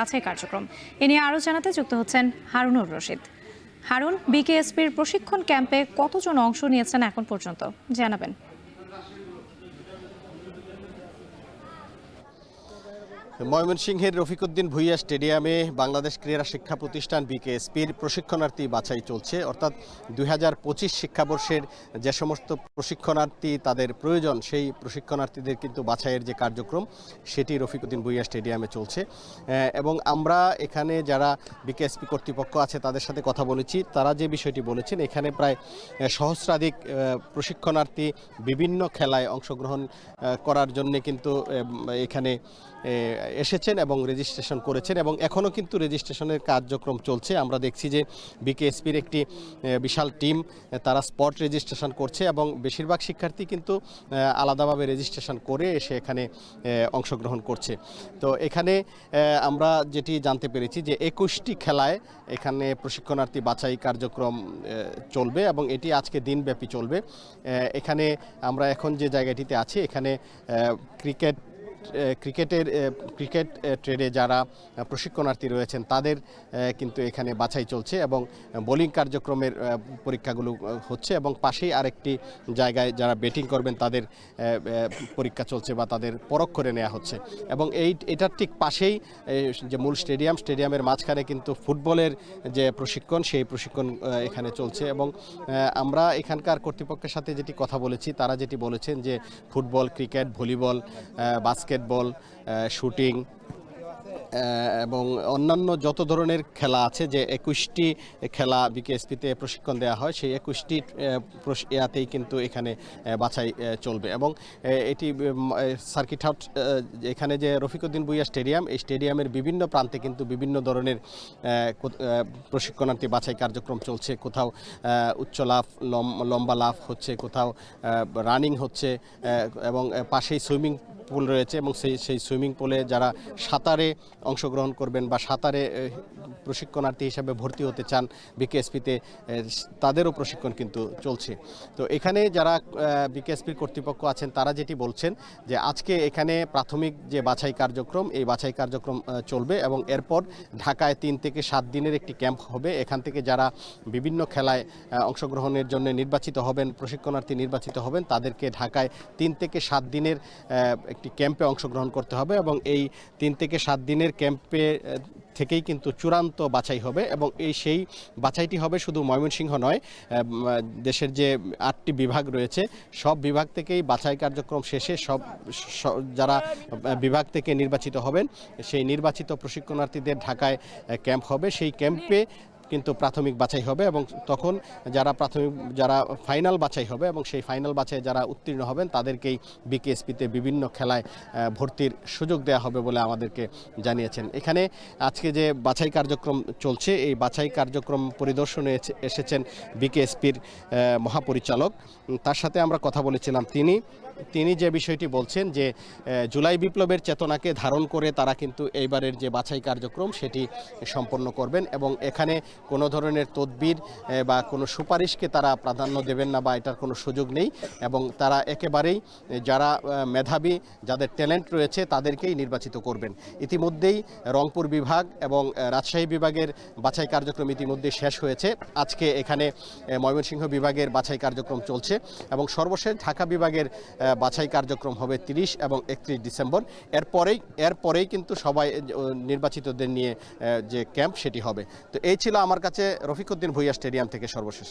আছে কার্যক্রম এ নিয়ে আরো জানাতে যুক্ত হচ্ছেন হারুনুর রশিদ। হারুন, বিকেএসপির প্রশিক্ষণ ক্যাম্পে কতজন অংশ নিয়েছেন এখন পর্যন্ত জানাবেন। ময়মনসিংহের রফিকুদ্দিন ভুঁইয়া স্টেডিয়ামে বাংলাদেশ ক্রীড়া শিক্ষা প্রতিষ্ঠান বিকেএসপির প্রশিক্ষণার্থী বাছাই চলছে। অর্থাৎ 2025 শিক্ষাবর্ষের যে সমস্ত প্রশিক্ষণার্থী তাদের প্রয়োজন সেই প্রশিক্ষণার্থীদের কিন্তু বাছাইয়ের যে কার্যক্রম সেটি রফিকুদ্দিন ভুঁইয়া স্টেডিয়ামে চলছে। এবং আমরা এখানে যারা বিকেএসপি কর্তৃপক্ষ আছে তাদের সাথে কথা বলেছি, তারা যে বিষয়টি বলেছেন এখানে প্রায় সহস্রাধিক প্রশিক্ষণার্থী বিভিন্ন খেলায় অংশগ্রহণ করার জন্য কিন্তু এখানে এসেছেন এবং রেজিস্ট্রেশন করেছেন এবং এখনও কিন্তু রেজিস্ট্রেশনের কার্যক্রম চলছে। আমরা দেখছি যে বিকেএসপির একটি বিশাল টিম তারা স্পট রেজিস্ট্রেশন করছে এবং বেশিরভাগ শিক্ষার্থী কিন্তু আলাদাভাবে রেজিস্ট্রেশন করে এসে এখানে অংশগ্রহণ করছে। তো এখানে আমরা যেটি জানতে পেরেছি যে 21টি খেলায় এখানে প্রশিক্ষণার্থী বাছাই কার্যক্রম চলবে এবং এটি আজকে দিনব্যাপী চলবে। এখানে আমরা এখন যে জায়গাটিতে আছি এখানে ক্রিকেট ট্রেডে যারা প্রশিক্ষণার্থী রয়েছেন তাদের কিন্তু এখানে বাছাই চলছে এবং বোলিং কার্যক্রমের পরীক্ষাগুলো হচ্ছে এবং পাশেই আরেকটি জায়গায় যারা ব্যাটিং করবেন তাদের পরীক্ষা চলছে বা তাদের পরখ করে নেওয়া হচ্ছে। এবং এটার ঠিক পাশেই যে মূল স্টেডিয়ামের মাঝখানে কিন্তু ফুটবলের যে প্রশিক্ষণ সেই প্রশিক্ষণ এখানে চলছে এবং আমরা এখানকার কর্তৃপক্ষের সাথে যেটি কথা বলেছি তারা যেটি বলেছেন যে football, cricket, volleyball, basketball, shooting এবং অন্যান্য যত ধরনের খেলা আছে, যে 21টি খেলা বিকেএসপিতে প্রশিক্ষণ দেওয়া হয় সেই 21টি ইয়াতেই কিন্তু এখানে বাছাই চলবে। এবং এটি সার্কিট হাউস, এখানে যে রফিকুদ্দিন ভুঁইয়া স্টেডিয়াম, এই স্টেডিয়ামের বিভিন্ন প্রান্তে কিন্তু বিভিন্ন ধরনের প্রশিক্ষণার্থী বাছাই কার্যক্রম চলছে। কোথাও উচ্চ লাফ, লম্বা লাফ হচ্ছে, কোথাও রানিং হচ্ছে এবং পাশেই সুইমিং পুল রয়েছে এবং সেই সুইমিং পুলে যারা সাঁতারে অংশগ্রহণ করবেন বা সাঁতারে প্রশিক্ষণার্থী হিসাবে ভর্তি হতে চান বিকেএসপিতে, তাদেরও প্রশিক্ষণ কিন্তু চলছে। তো এখানে যারা বিকেএসপির কর্তৃপক্ষ আছেন তারা যেটি বলছেন যে আজকে এখানে প্রাথমিক যে বাছাই কার্যক্রম, এই বাছাই কার্যক্রম চলবে এবং এরপর ঢাকায় 3 থেকে 7 দিনের একটি ক্যাম্প হবে। এখান থেকে যারা বিভিন্ন খেলায় অংশগ্রহণের জন্য নির্বাচিত হবেন, প্রশিক্ষণার্থী নির্বাচিত হবেন, তাদেরকে ঢাকায় 3 থেকে 7 দিনের একটি ক্যাম্পে অংশগ্রহণ করতে হবে এবং এই 3 থেকে 7 দিনের ক্যাম্পে থেকেই কিন্তু চূড়ান্ত বাছাই হবে এবং সেই বাছাইটি হবে শুধু ময়মনসিংহ নয়, দেশের যে 8টি বিভাগ রয়েছে সব বিভাগ থেকেই বাছাই কার্যক্রম শেষে যারা বিভাগ থেকে নির্বাচিত হবেন সেই নির্বাচিত প্রশিক্ষণার্থীদের ঢাকায় ক্যাম্প হবে। সেই ক্যাম্পে কিন্তু প্রাথমিক বাছাই হবে এবং তখন যারা ফাইনাল বাছাই হবে এবং সেই ফাইনাল বাছাই যারা উত্তীর্ণ হবেন তাদেরকেই বিকেএসপিতে বিভিন্ন খেলায় ভর্তির সুযোগ দেওয়া হবে বলে আমাদেরকে জানিয়েছেন। এখানে আজকে যে বাছাই কার্যক্রম চলছে এই বাছাই কার্যক্রম পরিদর্শনে এসেছেন বিকেএসপির মহাপরিচালক, তার সাথে আমরা কথা বলেছিলাম। তিনি যে বিষয়টি বলছেন যে জুলাই বিপ্লবের চেতনাকে ধারণ করে তারা কিন্তু এইবারের যে বাছাই কার্যক্রম সেটি সম্পন্ন করবেন এবং এখানে কোনো ধরনের তদবির বা কোনো সুপারিশকে তারা প্রাধান্য দেবেন না বা এটার কোনো সুযোগ নেই এবং তারা একেবারেই যারা মেধাবী, যাদের ট্যালেন্ট রয়েছে তাদেরকেই নির্বাচিত করবেন। ইতিমধ্যেই রংপুর বিভাগ এবং রাজশাহী বিভাগের বাছাই কার্যক্রম ইতিমধ্যে শেষ হয়েছে। আজকে এখানে ময়মনসিংহ বিভাগের বাছাই কার্যক্রম চলছে এবং সর্বশেষ ঢাকা বিভাগের বাছাই কার্যক্রম হবে 30 এবং 31 ডিসেম্বর। এরপরেই কিন্তু সবাই নির্বাচিতদের নিয়ে যে ক্যাম্প সেটি হবে। তো এই ছিল আমার কাছে রফিকুদ্দিন ভুঁইয়া স্টেডিয়াম থেকে সর্বশেষ।